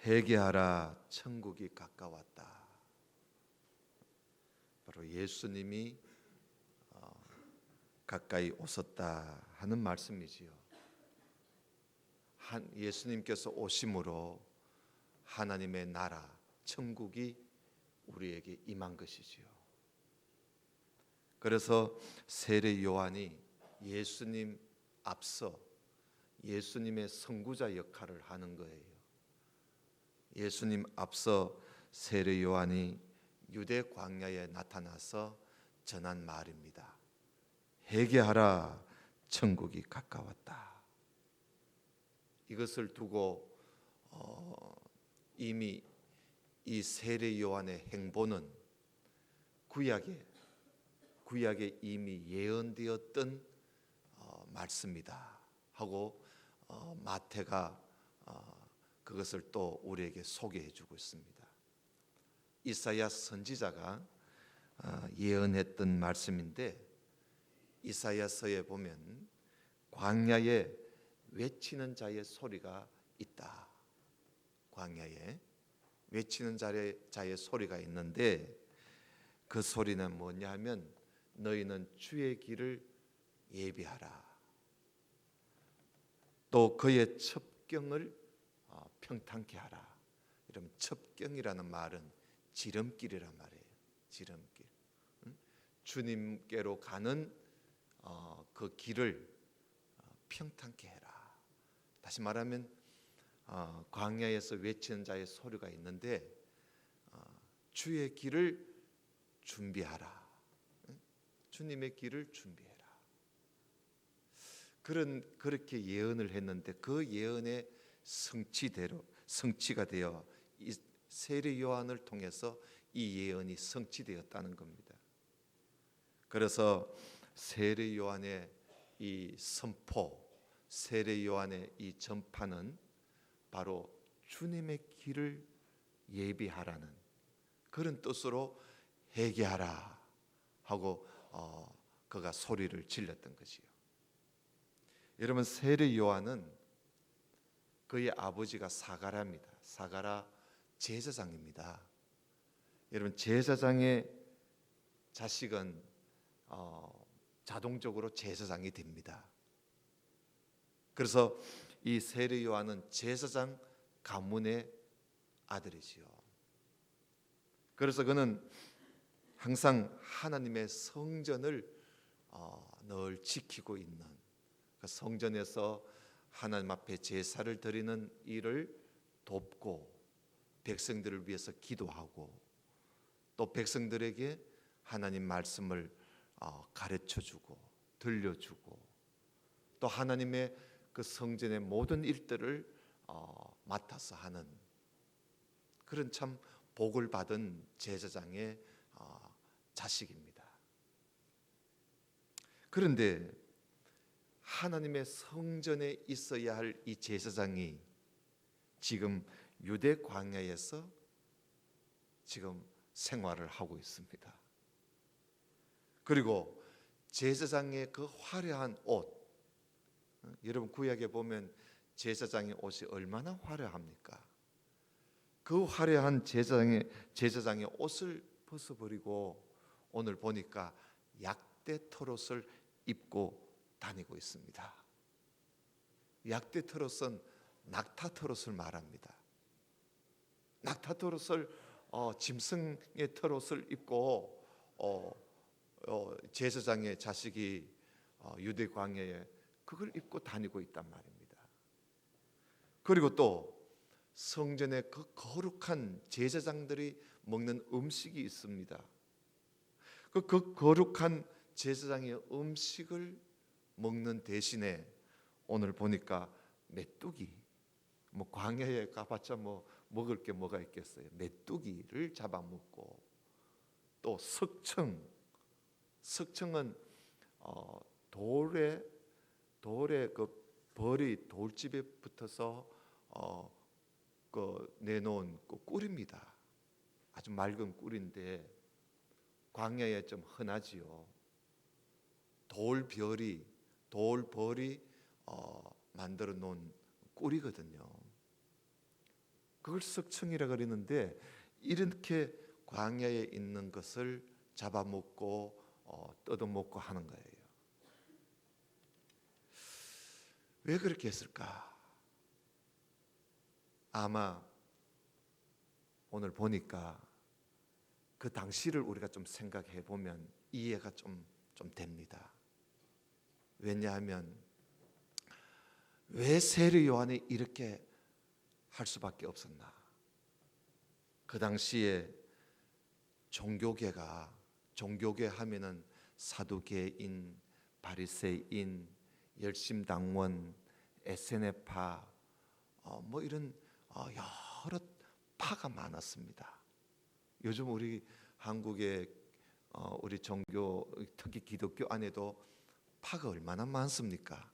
회개하라, 천국이 가까웠다. 바로 예수님이 가까이 오셨다 하는 말씀이지요. 예수님께서 오심으로 하나님의 나라, 천국이 우리에게 임한 것이지요. 그래서 세례 요한이 예수님 앞서 예수님의 선구자 역할을 하는 거예요. 예수님 앞서 세례 요한이 유대 광야에 나타나서 전한 말입니다. 회개하라, 천국이 가까웠다. 이것을 두고 이미 이 세례 요한의 행보는 구약에 이미 예언되었던 말씀이다 하고 마태가 그것을 또 우리에게 소개해 주고 있습니다. 이사야 선지자가 예언했던 말씀인데, 이사야서에 보면 광야에 외치는 자의 소리가 있다. 광야에 외치는 자의 소리가 있는데, 그 소리는 뭐냐 하면 너희는 주의 길을 예비하라. 또 그의 첩경을 평탄케 하라. 이러면 첩경이라는 말은 지름길이란 말이에요. 지름길. 주님께로 가는 그 길을 평탄케 해라. 다시 말하면 광야에서 외치는 자의 소리가 있는데 주의 길을 준비하라. 주님의 길을 준비해라. 그렇게 예언을 했는데 그 예언의 성취가 되어 이 세례 요한을 통해서 이 예언이 성취되었다는 겁니다. 그래서 세례 요한의 이 선포, 세례 요한의 이 전파는 바로 주님의 길을 예비하라는 그런 뜻으로 회개하라 하고 그가 소리를 질렀던 것이요. 여러분, 세례 요한은 그의 아버지가 사가라입니다. 사가라 제사장입니다. 여러분, 제사장의 자식은 자동적으로 제사장이 됩니다. 그래서 이 세례 요한은 제사장 가문의 아들이지요. 그래서 그는 항상 하나님의 성전을 늘 지키고 있는, 그 성전에서 하나님 앞에 제사를 드리는 일을 돕고 백성들을 위해서 기도하고 또 백성들에게 하나님 말씀을 가르쳐주고 들려주고 또 하나님의 그 성전의 모든 일들을 맡아서 하는 그런 참 복을 받은 제사장의 자식입니다. 그런데 하나님의 성전에 있어야 할 이 제사장이 지금 유대 광야에서 지금 생활을 하고 있습니다. 그리고 제사장의 그 화려한 옷, 여러분 구약에 보면 제사장의 옷이 얼마나 화려합니까? 그 화려한 제사장의 옷을 벗어버리고 오늘 보니까 약대 털옷을 입고 다니고 있습니다. 약대 털옷은 낙타 털옷을 말합니다. 낙타 털옷을 짐승의 털옷을 입고 제사장의 자식이 유대 광야에 그걸 입고 다니고 있단 말입니다. 그리고 또 성전에 그 거룩한 제사장들이 먹는 음식이 있습니다. 그 거룩한 제사장의 음식을 먹는 대신에 오늘 보니까 메뚜기, 뭐 광야에 가봤자 뭐 먹을 게 뭐가 있겠어요? 메뚜기를 잡아먹고 또 석청은 돌에 그 벌이 돌집에 붙어서 그 내놓은 그 꿀입니다. 아주 맑은 꿀인데 광야에 좀 흔하지요. 돌벌이 만들어 놓은 꿀이거든요. 그걸 석청이라 그러는데 이렇게 광야에 있는 것을 잡아먹고 뜯어먹고 하는 거예요. 왜 그렇게 했을까? 아마 오늘 보니까 그 당시를 우리가 좀 생각해 보면 이해가 좀 됩니다. 왜냐하면 왜 세례 요한이 이렇게 할 수밖에 없었나? 그 당시에 종교계 하면은 사두개인, 바리새인, 열심당원, 에세네파 뭐 이런 여러 파가 많았습니다. 요즘 우리 한국의 우리 종교, 특히 기독교 안에도 파가 얼마나 많습니까?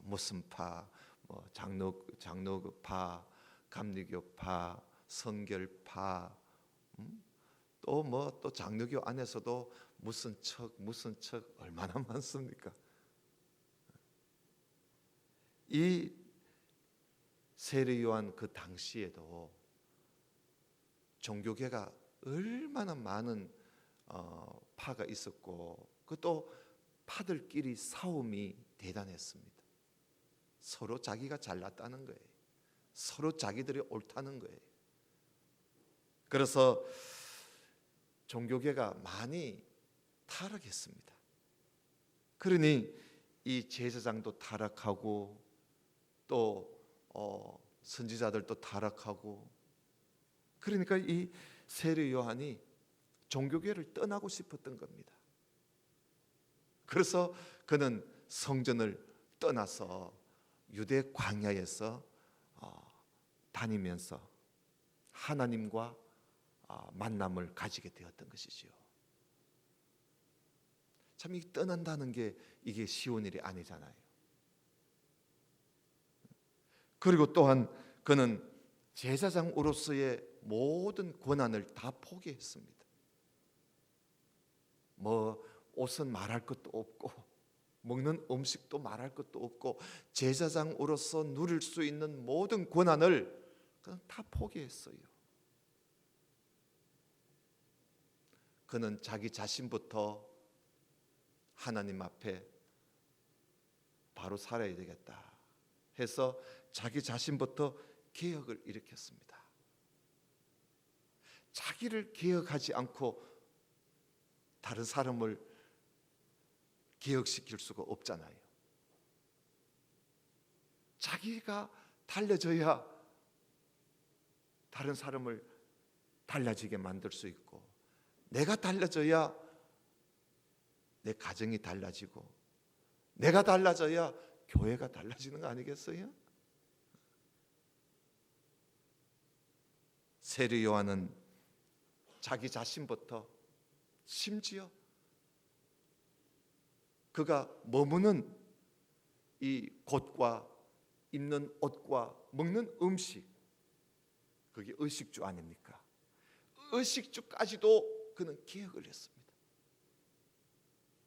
무슨 파, 뭐 장로파, 감리교파, 성결파, 또 장로교 안에서도 무슨 척 얼마나 많습니까? 이 세례 요한 그 당시에도 종교계가 얼마나 많은 파가 있었고, 그것도 파들끼리 싸움이 대단했습니다. 서로 자기가 잘났다는 거예요. 서로 자기들이 옳다는 거예요. 그래서 종교계가 많이 타락했습니다. 그러니 이 제사장도 타락하고 또 선지자들도 타락하고, 그러니까 이 세례 요한이 종교계를 떠나고 싶었던 겁니다. 그래서 그는 성전을 떠나서 유대 광야에서 다니면서 하나님과 만남을 가지게 되었던 것이지요. 참, 이 떠난다는 게 이게 쉬운 일이 아니잖아요. 그리고 또한 그는 제사장으로서의 모든 권한을 다 포기했습니다. 뭐 옷은 말할 것도 없고, 먹는 음식도 말할 것도 없고, 제사장으로서 누릴 수 있는 모든 권한을 그는 다 포기했어요. 그는 자기 자신부터 하나님 앞에 바로 살아야 되겠다 해서 자기 자신부터 개혁을 일으켰습니다. 자기를 개혁하지 않고 다른 사람을 개혁시킬 수가 없잖아요. 자기가 달라져야 다른 사람을 달라지게 만들 수 있고, 내가 달라져야 내 가정이 달라지고, 내가 달라져야 교회가 달라지는 거 아니겠어요? 세례 요한은 자기 자신부터, 심지어 그가 머무는 이 곳과 입는 옷과 먹는 음식, 그게 의식주 아닙니까? 의식주까지도 그는 개혁을 했습니다.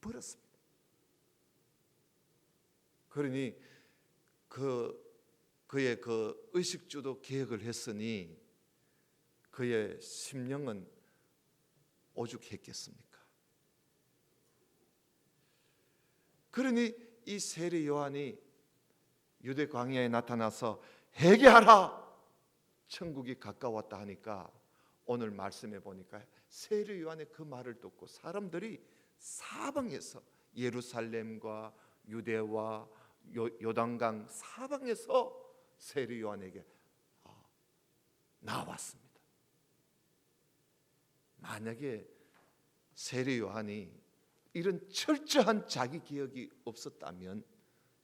버렸습니다. 그러니 그의 그 의식주도 개혁을 했으니 그의 심령은 오죽했겠습니까? 그러니 이 세례 요한이 유대 광야에 나타나서 회개하라, 천국이 가까웠다 하니까, 오늘 말씀해 보니까 세례 요한의 그 말을 듣고 사람들이 사방에서, 예루살렘과 유대와 요단강 사방에서 세례 요한에게 나왔습니다. 만약에 세례 요한이 이런 철저한 자기 기억이 없었다면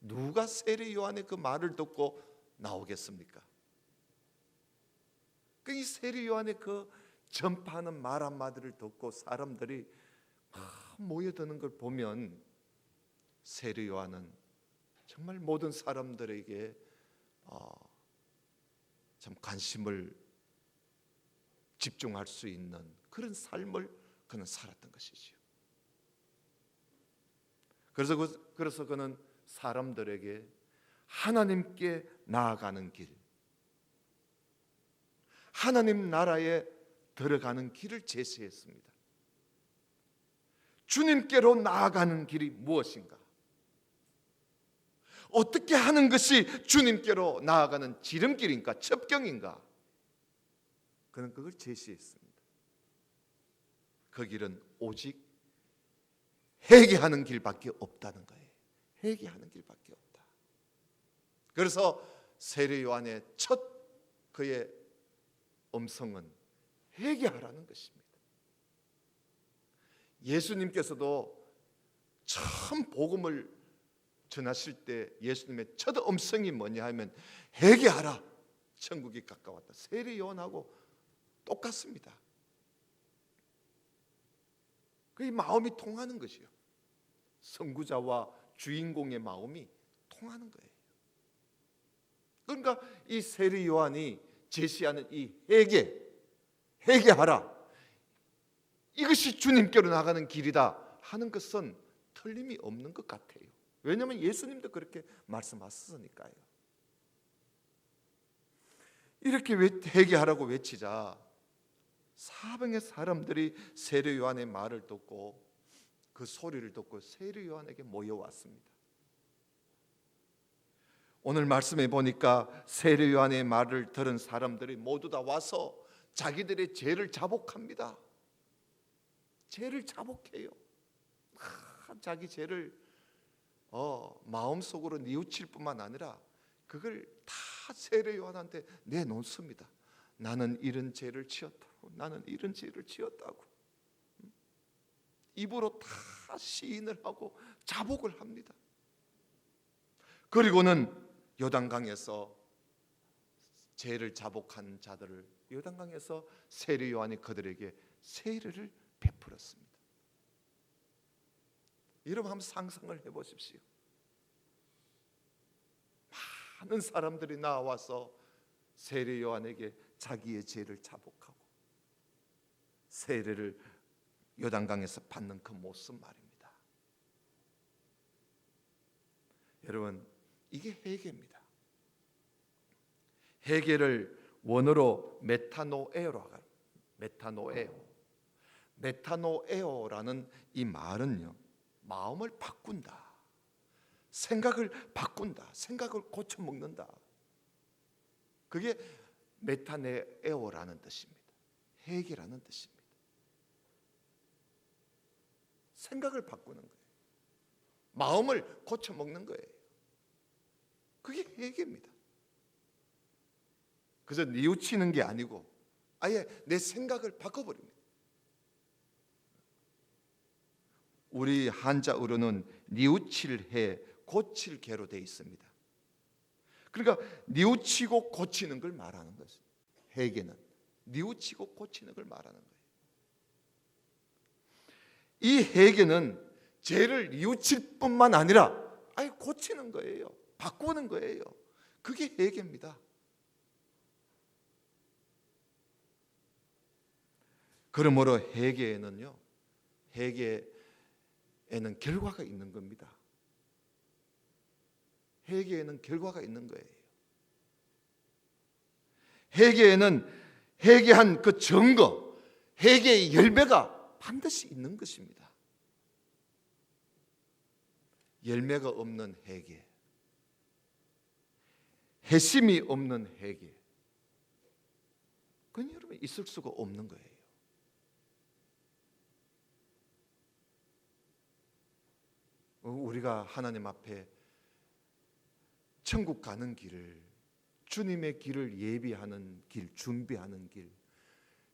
누가 세례 요한의 그 말을 듣고 나오겠습니까? 이 세례 요한의 그 전파하는 말 한마디를 듣고 사람들이 모여드는 걸 보면 세례 요한은 정말 모든 사람들에게 참 관심을 집중할 수 있는 그런 삶을 그는 살았던 것이지요. 그래서 그는 사람들에게 하나님께 나아가는 길, 하나님 나라에 들어가는 길을 제시했습니다. 주님께로 나아가는 길이 무엇인가? 어떻게 하는 것이 주님께로 나아가는 지름길인가? 첩경인가? 그는 그걸 제시했습니다. 그 길은 오직 회개하는 길밖에 없다는 거예요. 회개하는 길밖에 없다. 그래서 세례 요한의 첫 그의 음성은 회개하라는 것입니다. 예수님께서도 처음 복음을 전하실 때 예수님의 첫 음성이 뭐냐 하면 회개하라, 천국이 가까웠다. 세례 요한하고 똑같습니다. 그 마음이 통하는 것이요. 선구자와 주인공의 마음이 통하는 거예요. 그러니까 이 세례 요한이 제시하는 이 회개하라, 이것이 주님께로 나가는 길이다 하는 것은 틀림이 없는 것 같아요. 왜냐하면 예수님도 그렇게 말씀하셨으니까요. 이렇게 회개하라고 외치자 사방의 사람들이 세례 요한의 말을 듣고 그 소리를 듣고 세례 요한에게 모여왔습니다. 오늘 말씀에 보니까 세례 요한의 말을 들은 사람들이 모두 다 와서 자기들의 죄를 자복합니다. 죄를 자복해요. 자기 죄를 마음속으로 뉘우칠 뿐만 아니라 그걸 다 세례 요한한테 내놓습니다. 나는 이런 죄를 지었다고, 나는 이런 죄를 지었다고 입으로 다 시인을 하고 자복을 합니다. 그리고는 요단강에서 죄를 자복한 자들을 요단강에서 세례 요한이 그들에게 세례를 베풀었습니다. 여러분 한번 상상을 해보십시오. 많은 사람들이 나와서 세례 요한에게 자기의 죄를 자복하고 세례를 요단강에서 받는 그 모습 말입니다. 여러분, 이게 회개입니다. 회개를 원어로 메타노에오라는 이 말은요, 마음을 바꾼다, 생각을 바꾼다, 생각을 고쳐먹는다. 그게 메타네에오라는 뜻입니다. 회개라는 뜻입니다. 생각을 바꾸는 거예요. 마음을 고쳐먹는 거예요. 그게 회개입니다. 그저 뉘우치는 게 아니고 아예 내 생각을 바꿔버립니다. 우리 한자어로는 뉘우칠 해 고칠 개로 되어 있습니다. 그러니까 뉘우치고 고치는 걸 말하는 것입니다. 회개는 뉘우치고 고치는 걸 말하는 거예요. 이 회개는 죄를 뉘우칠 뿐만 아니라 아예 고치는 거예요. 바꾸는 거예요. 그게 회개입니다. 그러므로 회개에는 결과가 있는 겁니다. 회개에는 결과가 있는 거예요. 회개에는 회개한 그 증거, 회개의 열매가 반드시 있는 것입니다. 열매가 없는 회개, 회심이 없는 회개, 그건 여러분 있을 수가 없는 거예요. 우리가 하나님 앞에 천국 가는 길을, 주님의 길을 예비하는 길, 준비하는 길,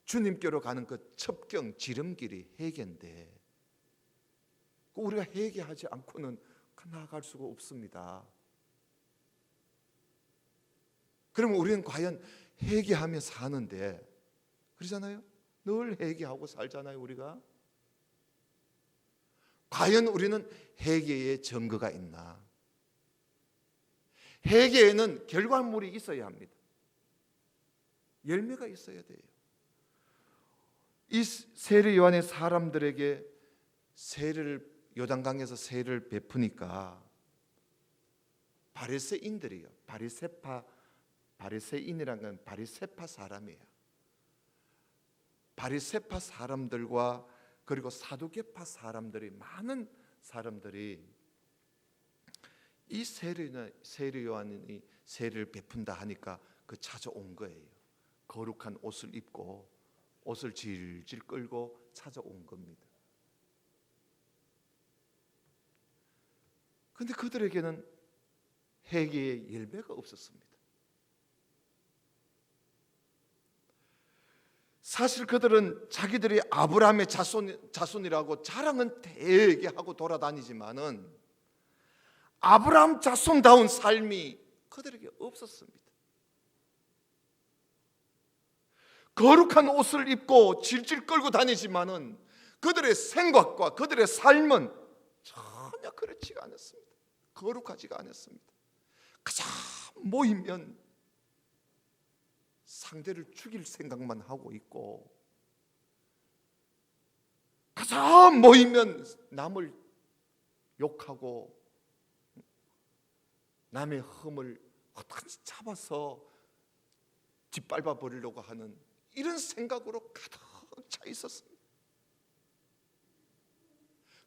주님께로 가는 그 첩경 지름길이 회개인데 우리가 회개하지 않고는 나아갈 수가 없습니다. 그러면 우리는 과연 회개하며 사는데, 그러잖아요. 늘 회개하고 살잖아요. 우리가 과연 우리는 회개의 증거가 있나? 회개에는 결과물이 있어야 합니다. 열매가 있어야 돼요. 이 세례 요한의 사람들에게 요단강에서 세례를 베푸니까 바리새인들이요, 바리새인이란 건 바리새파 사람이에요. 바리새파 사람들과 그리고 사두개파 사람들이, 많은 사람들이 이 세례 요한이 세례를 베푼다 하니까 찾아온 거예요. 거룩한 옷을 입고 옷을 질질 끌고 찾아온 겁니다. 그런데 그들에게는 회개의 열매가 없었습니다. 사실 그들은 자기들이 아브라함의 자손이라고 자랑은 되게 하고 돌아다니지만은 아브라함 자손다운 삶이 그들에게 없었습니다. 거룩한 옷을 입고 질질 끌고 다니지만은 그들의 생각과 그들의 삶은 전혀 그렇지가 않았습니다. 거룩하지가 않았습니다. 그저 모이면 상대를 죽일 생각만 하고 있고, 그저 모이면 남을 욕하고 남의 흠을 어떻게든지 잡아서 짓밟아 버리려고 하는 이런 생각으로 가득 차 있었습니다.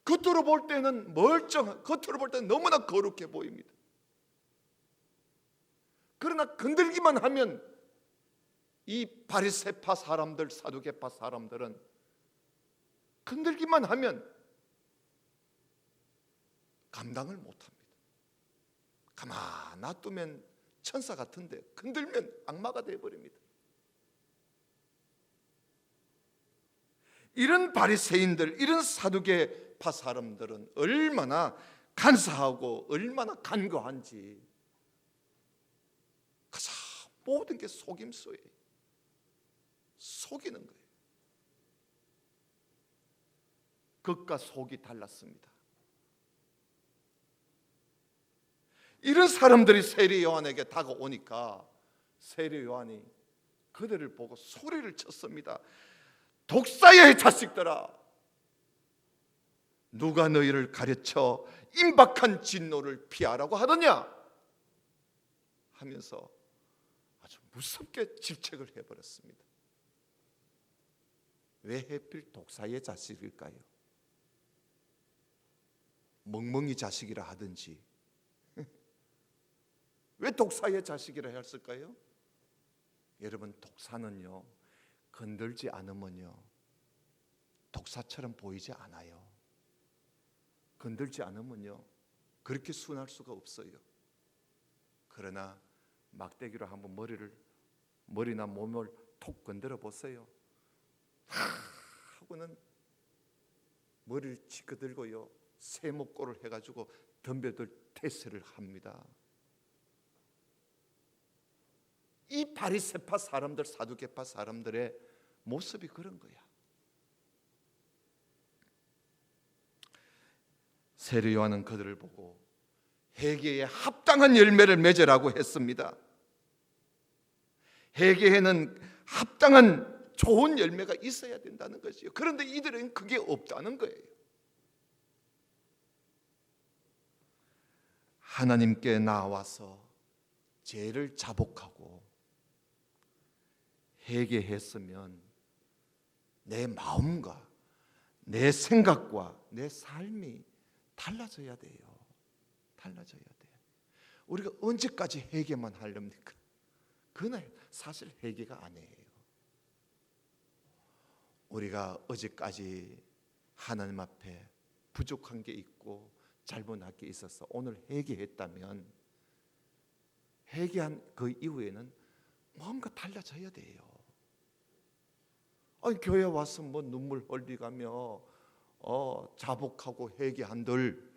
겉으로 볼 때는 겉으로 볼 때는 너무나 거룩해 보입니다. 그러나 건들기만 하면 이 바리새파 사람들, 사두개파 사람들은 건들기만 하면 감당을 못합니다. 가만 놔두면 천사 같은데 건들면 악마가 되어버립니다. 이런 바리새인들, 이런 사두개파 사람들은 얼마나 간사하고 얼마나 간교한지, 가장 모든 게 속임수예요. 속이는 거예요. 겉과 속이 달랐습니다. 이런 사람들이 세례 요한에게 다가오니까 세례 요한이 그들을 보고 소리를 쳤습니다. 독사의 자식들아, 누가 너희를 가르쳐 임박한 진노를 피하라고 하더냐 하면서 아주 무섭게 질책을 해버렸습니다. 왜 하필 독사의 자식일까요? 멍멍이 자식이라 하든지 왜 독사의 자식이라 했을까요? 여러분, 독사는요, 건들지 않으면요 독사처럼 보이지 않아요. 건들지 않으면요 그렇게 순할 수가 없어요. 그러나 막대기로 한번 머리나 몸을 톡 건드려 보세요. 하고는 머리를 치켜들고요 세목골을 해가지고 덤벼들 태세를 합니다. 이 바리새파 사람들, 사두개파 사람들의 모습이 그런 거야. 세례 요한은 그들을 보고 회개에 합당한 열매를 맺으라고 했습니다. 회개에는 합당한 좋은 열매가 있어야 된다는 것이요. 그런데 이들은 그게 없다는 거예요. 하나님께 나와서 죄를 자복하고 회개했으면 내 마음과 내 생각과 내 삶이 달라져야 돼요. 달라져야 돼요. 우리가 언제까지 회개만 하렵니까? 그날 사실 회개가 아니에요. 우리가 어제까지 하나님 앞에 부족한 게 있고 잘못한 게 있어서 오늘 회개했다면 회개한 그 이후에는 뭔가 달라져야 돼요. 아니, 교회 와서 뭐 눈물 흘리가며 자복하고 회개한들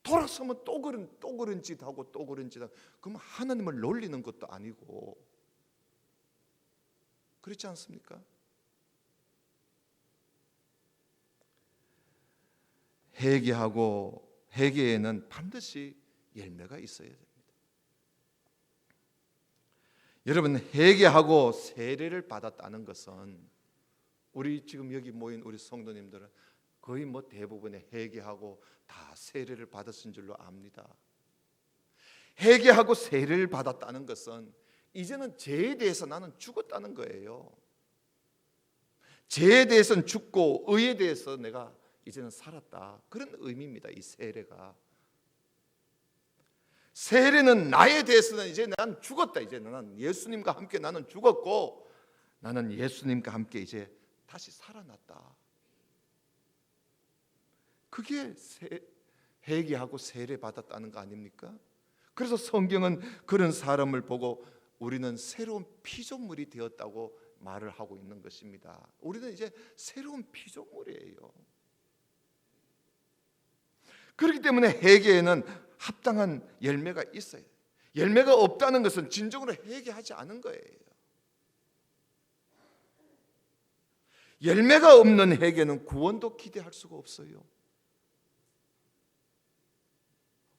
돌아서면 또 그런 짓 하고 또 그런 짓 하고, 그럼 하나님을 놀리는 것도 아니고 그렇지 않습니까? 회개에는 반드시 열매가 있어야 됩니다. 여러분, 회개하고 세례를 받았다는 것은 우리 지금 여기 모인 우리 성도님들은 거의 뭐 대부분의 회개하고 다 세례를 받았은 줄로 압니다. 회개하고 세례를 받았다는 것은 이제는 죄에 대해서 나는 죽었다는 거예요. 죄에 대해서는 죽고 의에 대해서 내가 이제는 살았다, 그런 의미입니다. 이 세례가. 세례는 나에 대해서는 이제 난 죽었다, 이제 나는 예수님과 함께 나는 죽었고 나는 예수님과 함께 이제 다시 살아났다. 그게 회개하고 세례 받았다는 거 아닙니까? 그래서 성경은 그런 사람을 보고 우리는 새로운 피조물이 되었다고 말을 하고 있는 것입니다. 우리는 이제 새로운 피조물이에요. 그렇기 때문에 회개에는 합당한 열매가 있어요. 열매가 없다는 것은 진정으로 회개하지 않은 거예요. 열매가 없는 회개는 구원도 기대할 수가 없어요.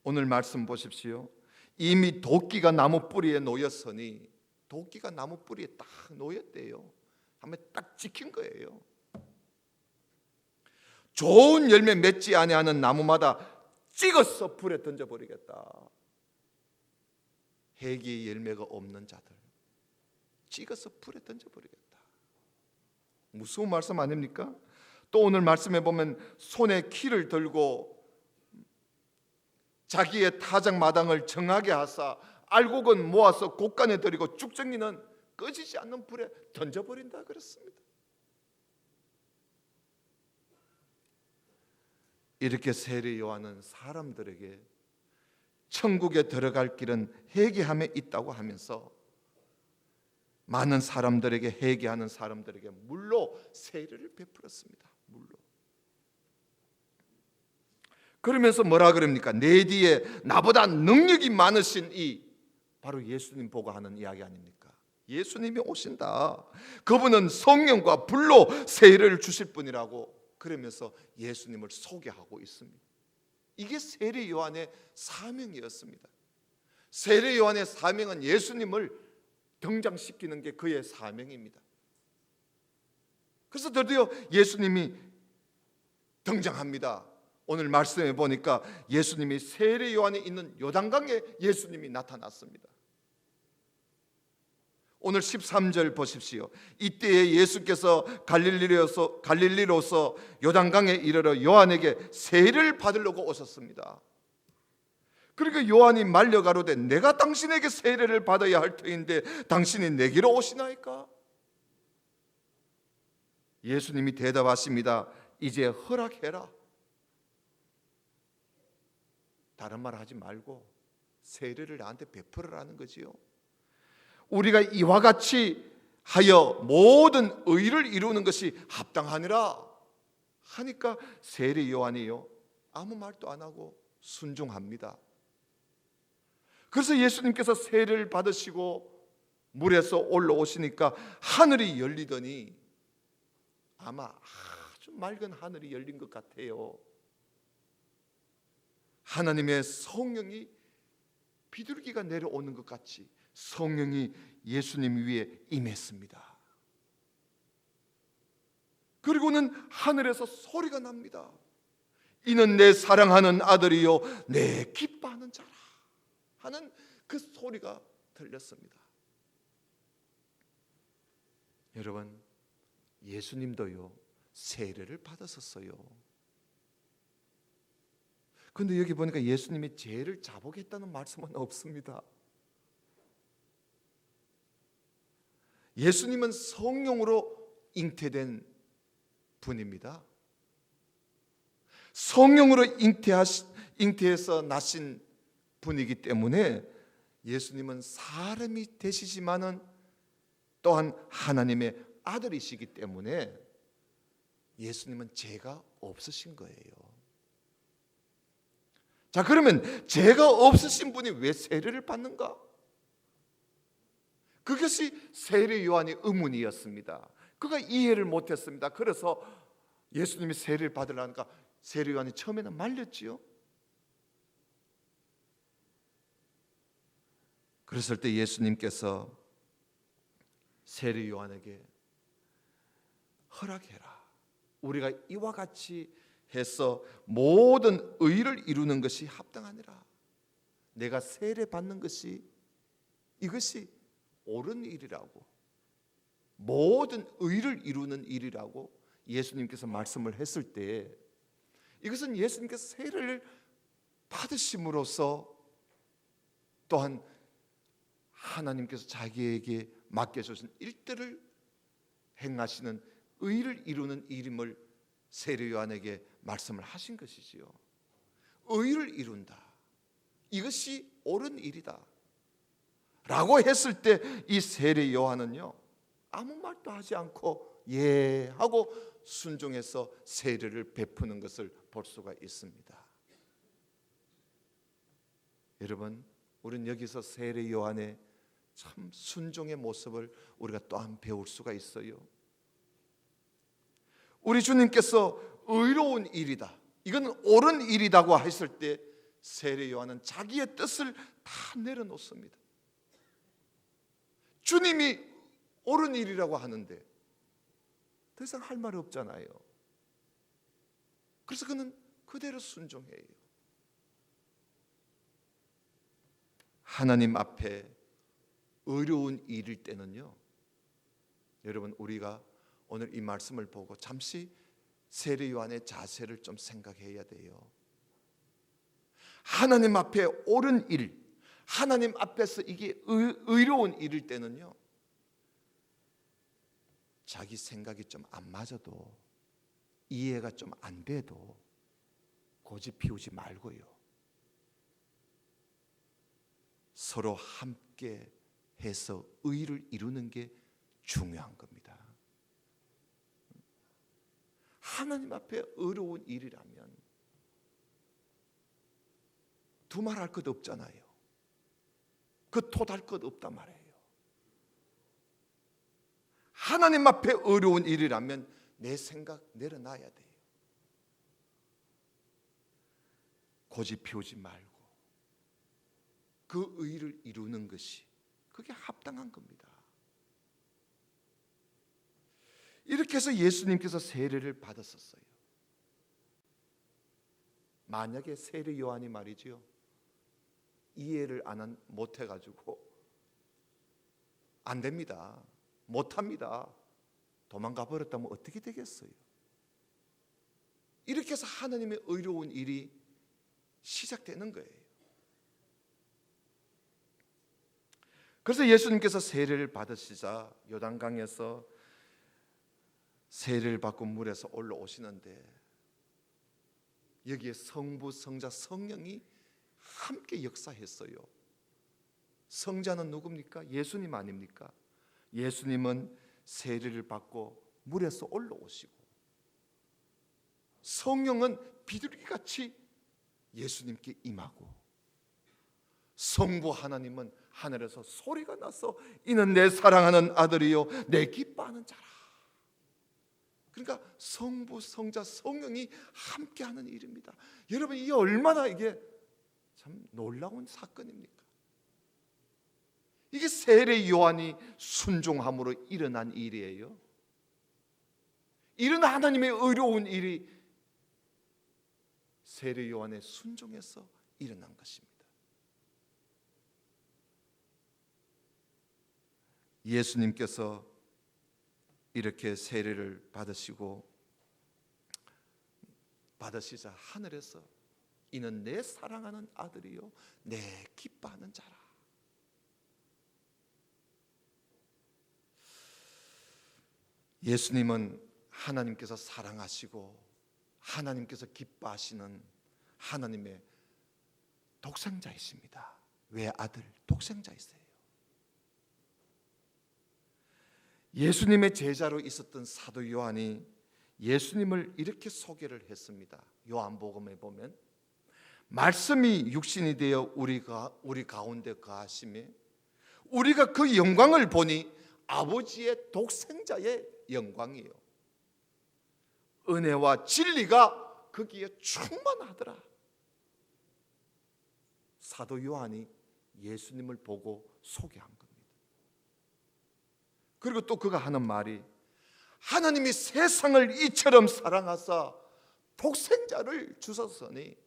오늘 말씀 보십시오. 이미 도끼가 나무 뿌리에 놓였으니, 도끼가 나무 뿌리에 딱 놓였대요. 한번 딱 찍힌 거예요. 좋은 열매 맺지 아니하는 나무마다 찍어서 불에 던져버리겠다. 회개의 열매가 없는 자들 찍어서 불에 던져버리겠다. 무서운 말씀 아닙니까? 또 오늘 말씀해 보면 손에 키를 들고 자기의 타작 마당을 정하게 하사 알곡은 모아서 곳간에 들이고 쭉정이는 꺼지지 않는 불에 던져버린다 그랬습니다. 이렇게 세례 요한은 사람들에게 천국에 들어갈 길은 회개함에 있다고 하면서 많은 사람들에게, 회개하는 사람들에게 물로 세례를 베풀었습니다. 물로. 그러면서 뭐라 그럽니까? 내 뒤에 나보다 능력이 많으신 이, 바로 예수님 보고 하는 이야기 아닙니까? 예수님이 오신다. 그분은 성령과 불로 세례를 주실 분이라고 그러면서 예수님을 소개하고 있습니다. 이게 세례 요한의 사명이었습니다. 세례 요한의 사명은 예수님을 등장시키는 게 그의 사명입니다. 그래서 드디어 예수님이 등장합니다. 오늘 말씀해 보니까 예수님이 세례 요한이 있는 요단강에 예수님이 나타났습니다. 오늘 13절 보십시오. 이때에 예수께서 갈릴리로서 요단강에 이르러 요한에게 세례를 받으려고 오셨습니다. 그러니까 요한이 말려 가로되 내가 당신에게 세례를 받아야 할 터인데 당신이 내게로 오시나이까? 예수님이 대답하십니다. 이제 허락해라. 다른 말 하지 말고 세례를 나한테 베풀으라는 거지요. 우리가 이와 같이 하여 모든 의를 이루는 것이 합당하니라 하니까 세례 요한이요 아무 말도 안 하고 순종합니다. 그래서 예수님께서 세례를 받으시고 물에서 올라오시니까 하늘이 열리더니, 아마 아주 맑은 하늘이 열린 것 같아요. 하나님의 성령이 비둘기가 내려오는 것 같이 성령이 예수님 위에 임했습니다. 그리고는 하늘에서 소리가 납니다. 이는 내 사랑하는 아들이요 내 기뻐하는 자라 하는 그 소리가 들렸습니다. 여러분, 예수님도요 세례를 받았었어요. 그런데 여기 보니까 예수님이 죄를 자복했다는 말씀은 없습니다. 예수님은 성령으로 잉태된 분입니다. 성령으로 잉태해서 나신 분이기 때문에 예수님은 사람이 되시지만은 또한 하나님의 아들이시기 때문에 예수님은 죄가 없으신 거예요. 자, 그러면 죄가 없으신 분이 왜 세례를 받는가? 그것이 세례 요한의 의문이었습니다. 그가 이해를 못했습니다. 그래서 예수님이 세례를 받으려니까 세례 요한이 처음에는 말렸지요. 그랬을 때 예수님께서 세례 요한에게 허락해라. 우리가 이와 같이 해서 모든 의를 이루는 것이 합당하니라. 내가 세례 받는 것이 이것이 옳은 일이라고 모든 의를 이루는 일이라고 예수님께서 말씀을 했을 때, 이것은 예수님께서 세례를 받으심으로써 또한 하나님께서 자기에게 맡겨주신 일들을 행하시는 의를 이루는 일임을 세례 요한에게 말씀을 하신 것이지요. 의를 이룬다, 이것이 옳은 일이다 라고 했을 때 이 세례 요한은요, 아무 말도 하지 않고 예 하고 순종해서 세례를 베푸는 것을 볼 수가 있습니다. 여러분, 우리는 여기서 세례 요한의 참 순종의 모습을 우리가 또한 배울 수가 있어요. 우리 주님께서 의로운 일이다, 이건 옳은 일이라고 했을 때 세례 요한은 자기의 뜻을 다 내려놓습니다. 주님이 옳은 일이라고 하는데 더 이상 할 말이 없잖아요. 그래서 그는 그대로 순종해요. 하나님 앞에 의로운 일일 때는요, 여러분, 우리가 오늘 이 말씀을 보고 잠시 세례 요한의 자세를 좀 생각해야 돼요. 하나님 앞에 옳은 일, 하나님 앞에서 이게 의로운 일일 때는요, 자기 생각이 좀 안 맞아도, 이해가 좀 안 돼도 고집 피우지 말고요, 서로 함께 해서 의를 이루는 게 중요한 겁니다. 하나님 앞에 의로운 일이라면 두말할 것 없잖아요. 그 토달 것 없단 말이에요. 하나님 앞에 의로운 일이라면 내 생각 내려놔야 돼요. 고집 피우지 말고 그 의를 이루는 것이, 그게 합당한 겁니다. 이렇게 해서 예수님께서 세례를 받았었어요. 만약에 세례 요한이 말이죠, 이해를 못해가지고 안 됩니다, 못합니다, 도망가 버렸다면 어떻게 되겠어요? 이렇게 해서 하나님의 의로운 일이 시작되는 거예요. 그래서 예수님께서 세례를 받으시자 요단강에서 세례를 받고 물에서 올라오시는데, 여기에 성부, 성자, 성령이 함께 역사했어요. 성자는 누굽니까? 예수님 아닙니까? 예수님은 세례를 받고 물에서 올라오시고, 성령은 비둘기같이 예수님께 임하고, 성부 하나님은 하늘에서 소리가 나서 이는 내 사랑하는 아들이요 내 기뻐하는 자라. 그러니까 성부, 성자, 성령이 함께하는 일입니다. 여러분, 이게 얼마나 이게 참 놀라운 사건입니까? 이게 세례 요한이 순종함으로 일어난 일이에요. 이런 하나님의 의로운 일이 세례 요한의 순종에서 일어난 것입니다. 예수님께서 이렇게 세례를 받으시자 하늘에서 이는 내 사랑하는 아들이요 내 기뻐하는 자라. 예수님은 하나님께서 사랑하시고 하나님께서 기뻐하시는 하나님의 독생자이십니다. 외아들, 독생자이세요. 예수님의 제자로 있었던 사도 요한이 예수님을 이렇게 소개를 했습니다. 요한복음에 보면 말씀이 육신이 되어 우리 가운데 거하심에 우리가 그 영광을 보니 아버지의 독생자의 영광이요 은혜와 진리가 거기에 충만하더라. 사도 요한이 예수님을 보고 소개한 겁니다. 그리고 또 그가 하는 말이 하나님이 세상을 이처럼 사랑하사 독생자를 주셨으니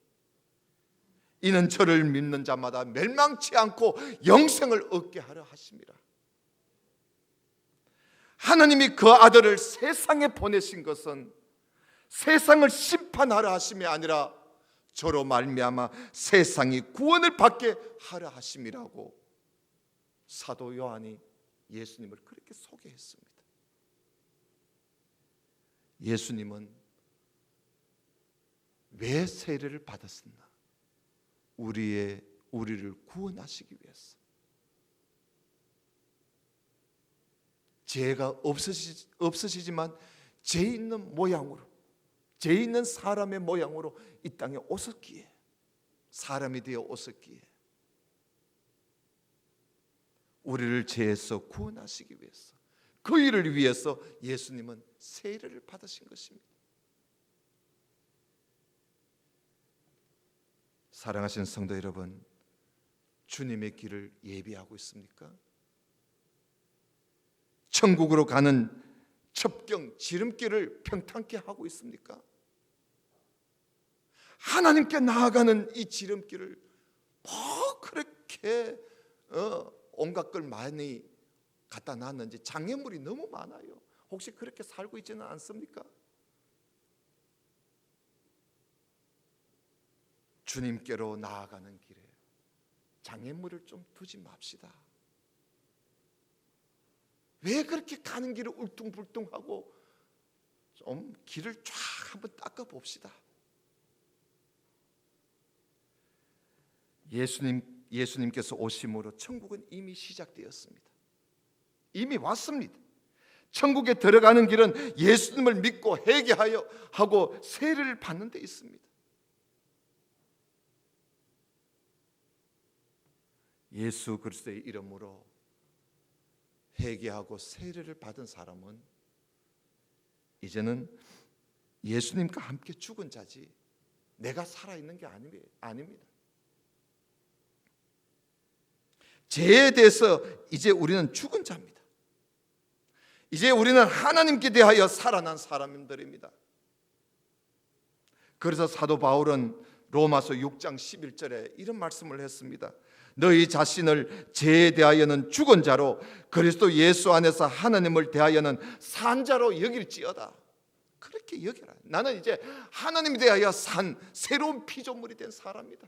이는 저를 믿는 자마다 멸망치 않고 영생을 얻게 하려 하심이라. 하나님이 그 아들을 세상에 보내신 것은 세상을 심판하려 하심이 아니라 저로 말미암아 세상이 구원을 받게 하려 하심이라고 사도 요한이 예수님을 그렇게 소개했습니다. 예수님은 왜 세례를 받았었나? 우리를 구원하시기 위해서. 죄가 없으시지만 죄 있는 모양으로, 죄 있는 사람의 모양으로 이 땅에 오셨기에, 사람이 되어 오셨기에 우리를 죄에서 구원하시기 위해서, 그 일을 위해서 예수님은 세례를 받으신 것입니다. 사랑하시는 성도 여러분, 주님의 길을 예비하고 있습니까? 천국으로 가는 첩경 지름길을 평탄케 하고 있습니까? 하나님께 나아가는 이 지름길을 뭐 그렇게 온갖 걸 많이 갖다 놨는지 장애물이 너무 많아요. 혹시 그렇게 살고 있지는 않습니까? 주님께로 나아가는 길에 장애물을 좀 두지 맙시다. 왜 그렇게 가는 길을 울퉁불퉁하고 좀 길을 쫙 한번 닦아 봅시다. 예수님께서 오심으로 천국은 이미 시작되었습니다. 이미 왔습니다. 천국에 들어가는 길은 예수님을 믿고 회개하여 하고 세례를 받는 데 있습니다. 예수 그리스도의 이름으로 회개하고 세례를 받은 사람은 이제는 예수님과 함께 죽은 자지 내가 살아있는 게 아닙니다. 죄에 대해서 이제 우리는 죽은 자입니다. 이제 우리는 하나님께 대하여 살아난 사람들입니다. 그래서 사도 바울은 로마서 6장 11절에 이런 말씀을 했습니다. 너희 자신을 죄에 대하여는 죽은 자로 그리스도 예수 안에서 하나님을 대하여는 산 자로 여길지어다. 그렇게 여겨라. 나는 이제 하나님에 대하여 산 새로운 피조물이 된 사람이다.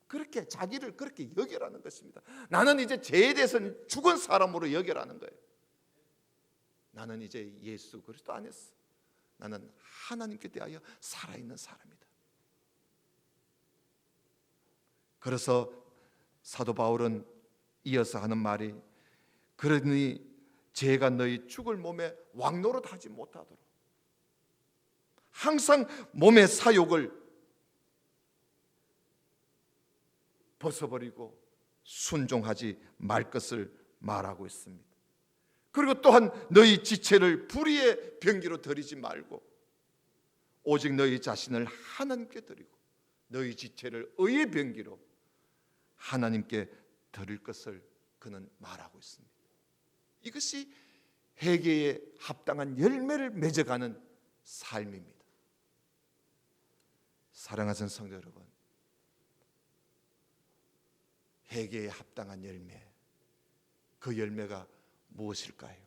그렇게 자기를 그렇게 여겨라는 것입니다. 나는 이제 죄에 대해서는 죽은 사람으로 여겨라는 거예요. 나는 이제 예수 그리스도 안에서 나는 하나님께 대하여 살아있는 사람이다. 그래서 사도 바울은 이어서 하는 말이 그러니 죄가 너희 죽을 몸에 왕노릇하지 못하도록 항상 몸의 사욕을 벗어버리고 순종하지 말 것을 말하고 있습니다. 그리고 또한 너희 지체를 불의의 병기로 드리지 말고 오직 너희 자신을 하나님께 드리고 너희 지체를 의의 병기로 하나님께 드릴 것을 그는 말하고 있습니다. 이것이 회개에 합당한 열매를 맺어가는 삶입니다. 사랑하는 성도 여러분, 회개에 합당한 열매, 그 열매가 무엇일까요?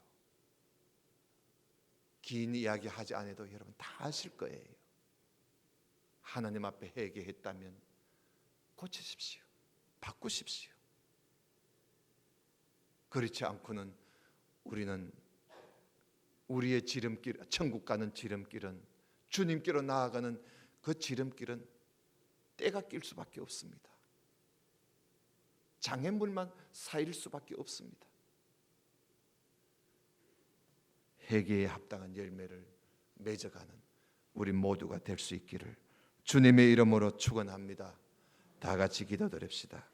긴 이야기 하지 않아도 여러분 다 아실 거예요. 하나님 앞에 회개했다면 고치십시오. 바꾸십시오. 그렇지 않고는 우리는 우리의 지름길, 천국 가는 지름길은, 주님께로 나아가는 그 지름길은 때가 낄 수밖에 없습니다. 장애물만 쌓일 수밖에 없습니다. 회개에 합당한 열매를 맺어가는 우리 모두가 될 수 있기를 주님의 이름으로 축원합니다. 다 같이 기도드립시다.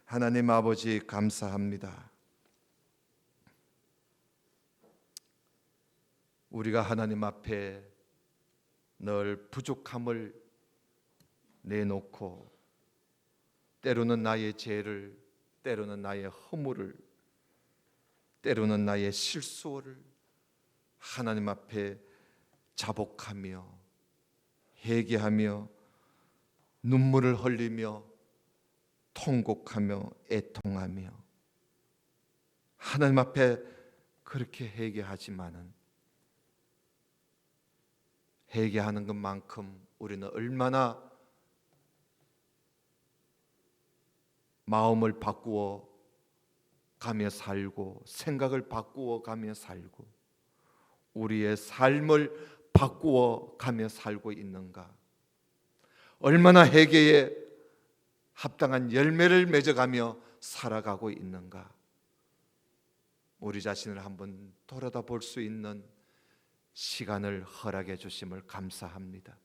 하나님 아버지 감사합니다. 우리가 하나님 앞에 늘 부족함을 내놓고 때로는 나의 죄를, 때로는 나의 허물을, 때로는 나의 실수를 하나님 앞에 자복하며 회개하며 눈물을 흘리며 통곡하며 애통하며 하나님 앞에 그렇게 회개하지만은 회개하는 것만큼 우리는 얼마나 마음을 바꾸어 가며 살고 생각을 바꾸어 가며 살고 우리의 삶을 바꾸어 가며 살고 있는가? 얼마나 회개에 합당한 열매를 맺어가며 살아가고 있는가? 우리 자신을 한번 돌아다 볼 수 있는 시간을 허락해 주심을 감사합니다.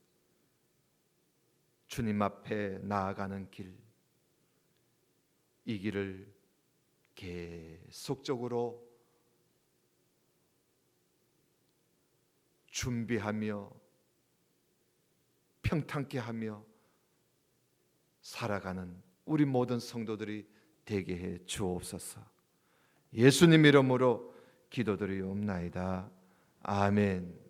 주님 앞에 나아가는 길, 이 길을 계속적으로 준비하며 평탄케 하며 살아가는 우리 모든 성도들이 되게 해 주옵소서. 예수님 이름으로 기도드리옵나이다. 아멘.